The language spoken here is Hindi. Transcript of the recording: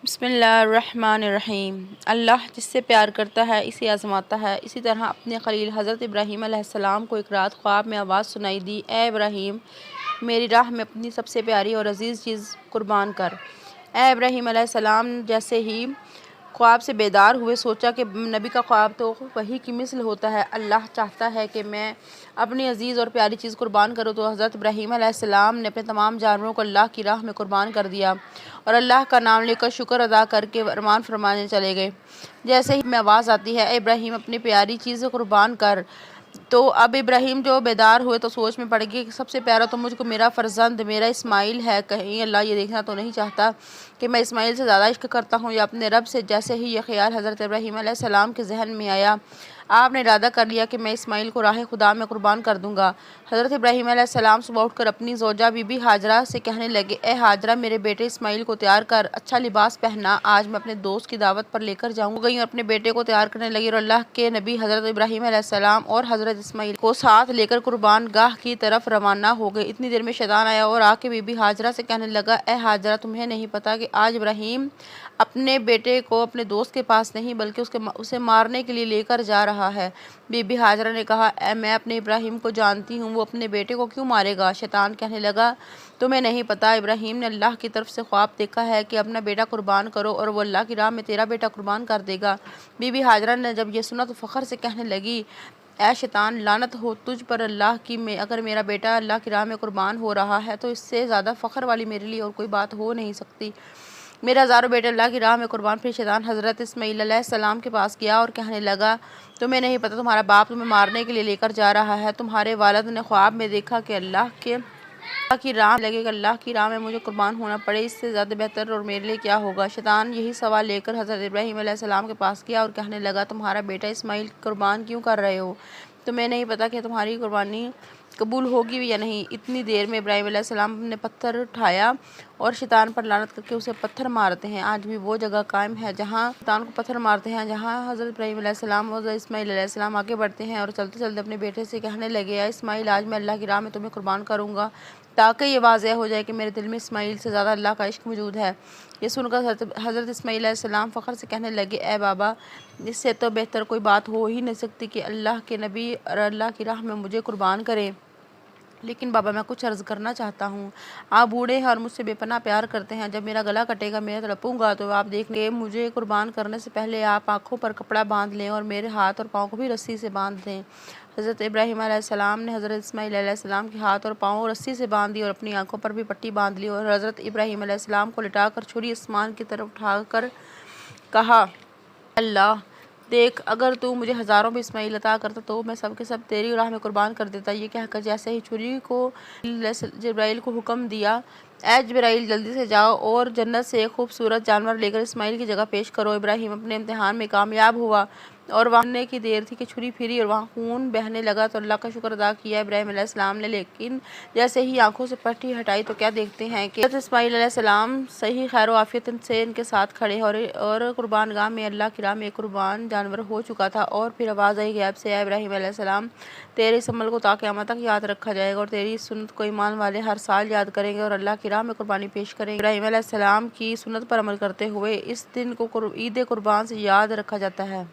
बिस्मिल्लाहिर्रहमानिर्रहीम। अल्लाह जिससे प्यार करता है इसे आज़माता है। इसी तरह अपने खलील हज़रत इब्राहीम अलैहिस्सलाम को एक रात ख्वाब में आवाज़ सुनाई दी, ए इब्राहीम, मेरी राह में अपनी सबसे प्यारी और अजीज़ चीज़ कुर्बान कर। ए इब्राहीम अलैहिस्सलाम जैसे ही ख्वाब से बेदार हुए, सोचा कि नबी का ख्वाब तो वही की मिसल होता है, अल्लाह चाहता है कि मैं अपनी अजीज़ और प्यारी चीज़ कुर्बान करूँ। तो हज़रत इब्राहीम अलैहिस्सलाम ने अपने तमाम जानवरों को अल्लाह की राह में कुर्बान कर दिया और अल्लाह का नाम लेकर शुक्र अदा करके अरमान फरमाने चले गए। जैसे ही में आवाज़ आती है, इब्राहीम अपनी प्यारी चीज़ कुर्बान कर, तो अब इब्राहीम जो बेदार हुए तो सोच में पड़ गए कि सबसे प्यारा तो मुझको मेरा फ़र्जंद मेरा इस्माइल है, कहीं अल्लाह ये देखना तो नहीं चाहता कि मैं इस्माइल से ज़्यादा इश्क करता हूँ या अपने रब से। जैसे ही यह ख्याल हज़रत इब्राहीम अलैहिस्सलाम के जहन में आया, आपने इरादा कर लिया कि मैं इस्माइल को राह खुदा में कुर्बान कर दूँगा। हज़रत इब्राहीम अलैहिस्सलाम सुबह उठकर अपनी ज़ौजा बीबी हाजरा से कहने लगे, ए हाजरा, मेरे बेटे इस्माइल को तैयार कर, अच्छा लिबास पहना, आज मैं अपने दोस्त की दावत पर लेकर जाऊँ। गई और अपने बेटे को तैयार करने लगी और अल्लाह के नबी हज़रत इब्राहीम अलैहिस्सलाम और हज़रत इस्माइल को साथ लेकर कुर्बान गाह की तरफ रवाना हो गए। इतनी देर में शैतान आया और आके बीबी हाजरा से कहने लगा, ए हाजरा, तुम्हें नहीं पता कि आज इब्राहीम अपने बेटे को अपने दोस्त के पास नहीं बल्कि उसे मारने के लिए लेकर जा रहा है। बीबी हाजरा ने कहा, मैं अपने इब्राहीम को जानती हूँ, वो अपने बेटे को क्यों मारेगा। शैतान कहने लगा, तुम्हें नहीं पता, इब्राहीम ने अल्लाह की तरफ से ख्वाब देखा है कि अपना बेटा कुर्बान करो और वो अल्लाह की राह में तेरा बेटा कुर्बान कर देगा। बीबी हाजरा ने जब ये सुना तो फ़ख्र से कहने लगी, ऐ शैतान, लानत हो तुझ पर अल्लाह की, में अगर मेरा बेटा अल्लाह की राह में कुर्बान हो रहा है तो इससे ज़्यादा फ़ख्र वाली मेरे लिए और कोई बात हो नहीं सकती। मेरे हज़ारों बेटे अल्लाह की राह में कुर्बान। फिर शैतान हज़रत इस्माइल अलैहिस्सलाम के पास गया और कहने लगा, तुम्हें नहीं पता, तुम्हारा बाप तुम्हें मारने के लिए लेकर जा रहा है। तुम्हारे वालिद ने ख्वाब में देखा कि अल्लाह की राह लगेगा, अल्लाह की राह में मुझे कुर्बान होना पड़े, इससे ज़्यादा बेहतर और मेरे लिए क्या होगा। शैतान यही सवाल लेकर हज़रत इब्राहीम अलैहिस्सलाम के पास गया और कहने लगा, तुम्हारा बेटा इस्माइल कुर्बान क्यों कर रहे हो? तुम्हें नहीं पता कि तुम्हारी कुर्बानी कबूल होगी या नहीं। इतनी देर में इब्राहीम अलैहिस्सलाम ने पत्थर उठाया और शैतान पर लानत करके उसे पत्थर मारते हैं। आज भी वो जगह कायम है जहाँ शैतान को पत्थर मारते हैं, जहाँ हज़रत इब्राहीम अलैहिस्सलाम और इस्माइल अलैहिस्सलाम आगे बढ़ते हैं और चलते चलते अपने बेटे से कहने लगे, या इस्माइल, आज मैं अल्लाह की राह में तुम्हें कुर्बान करूँगा ताकि ये वाज़ेह हो जाए कि मेरे दिल में इस्माइल से ज़्यादा अल्लाह का इश्क मौजूद है। ये सुनकर हज़रत इस्माइल अलैहिस्सलाम फ़ख्र से कहने लगे, ए बाबा, इससे तो बेहतर कोई बात हो ही नहीं सकती कि अल्लाह के नबी और अल्लाह की राह में मुझे कुर्बान करें। लेकिन बाबा, मैं कुछ अर्ज़ करना चाहता हूँ। आप बूढ़े हैं और मुझसे बेपनाह प्यार करते हैं। जब मेरा गला कटेगा, मैं तड़पूंगा, तो आप देखेंगे, मुझे कुर्बान करने से पहले आप आँखों पर कपड़ा बांध लें और मेरे हाथ और पाँव को भी रस्सी से बांध दें। हज़रत इब्राहीम अलैहिस्सलाम ने हज़रत इस्माइल अलैहिस्सलाम के हाथ और पाँव रस्सी से बांध दी और अपनी आँखों पर भी पट्टी बांध ली और हज़रत इब्राहीम अलैहिस्सलाम को लिटाकर छुरी आसमान की तरफ उठाकर कहा, अल्लाह देख, अगर तू मुझे हज़ारों भी इस्माइल अता करता तो मैं सब के सब तेरी राह में कुर्बान कर देता। ये कहकर जैसे ही छुरी को जिब्राइल को हुक्म दिया, ए जिब्राइल, जल्दी से जाओ और जन्नत से एक खूबसूरत जानवर लेकर इस्माइल की जगह पेश करो। इब्राहीम अपने इम्तिहान में कामयाब हुआ और वहाँ की देर थी कि छुरी फिरी और वहाँ खून बहने लगा तो अल्लाह का शुक्र अदा किया इब्राहीम अलैहिस्सलाम ने। लेकिन जैसे ही आंखों से पट्टी हटाई तो क्या देखते हैं कि इस्माइल अलैहिस्सलाम सही खैर आफियत से इनके साथ खड़े और कुर्बान गाह में अल्लाह की राह में कुर्बान जानवर हो चुका था। और फिर आवाज़ आई गैब से, इब्राहीम अलैहिस्सलाम, तेरे इस अमल को ता क़यामत तक याद रखा जाएगा और तेरी इस सुन्नत को ईमान वाले हर साल याद करेंगे और अल्लाह की राह में कुर्बानी पेश करेंगे। इब्राहीम अलैहिस्सलाम की सुन्नत पर अमल करते हुए इस दिन को ईद कुर्बान से याद रखा जाता है।